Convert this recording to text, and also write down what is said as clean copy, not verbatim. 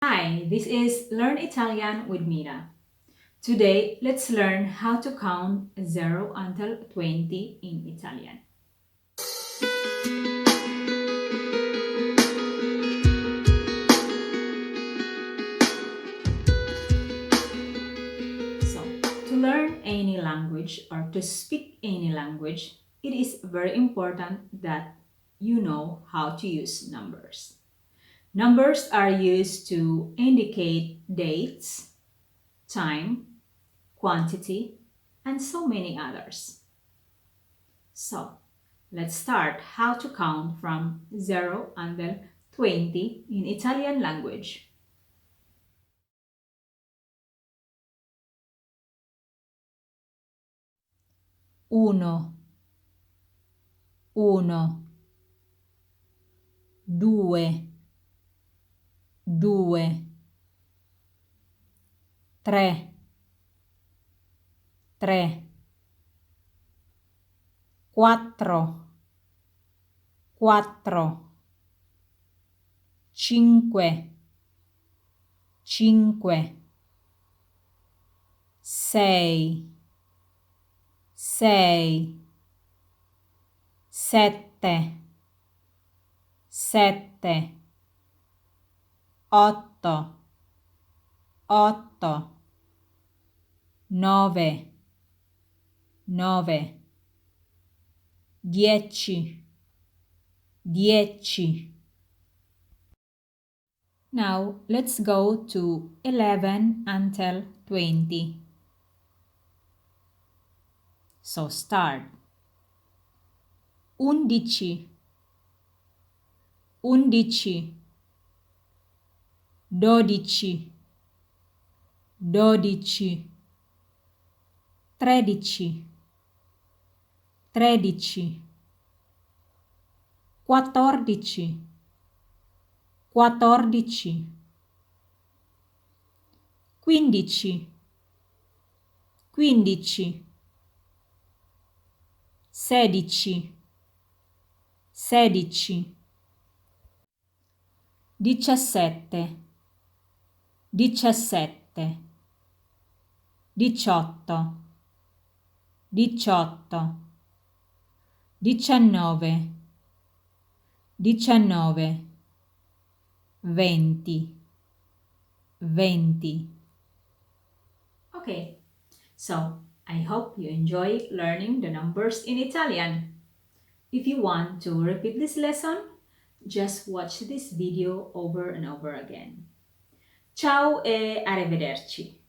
Hi, this is Learn Italian with Mira. Today, let's learn how to count 0 until 20 in Italian. So, to learn any language or to speak any language, it is very important that you know how to use numbers. Numbers are used to indicate dates, time, quantity, and so many others. So, let's start how to count from 0 until 20 in Italian language. Uno, uno, due, due, tre, tre, quattro, quattro, cinque, cinque, sei, sei, sette, sette, otto, otto, nove, nove, dieci, dieci. Now let's go to 11 until 20. So start. Undici, undici, dodici, dodici, tredici, tredici, quattordici, quattordici, quindici, quindici, sedici, sedici, diciassette, diciassette, diciotto, diciotto, diciannove, diciannove, venti, venti. Okay, so I hope you enjoy learning the numbers in Italian. If you want to repeat this lesson, just watch this video over and over again. Ciao e arrivederci.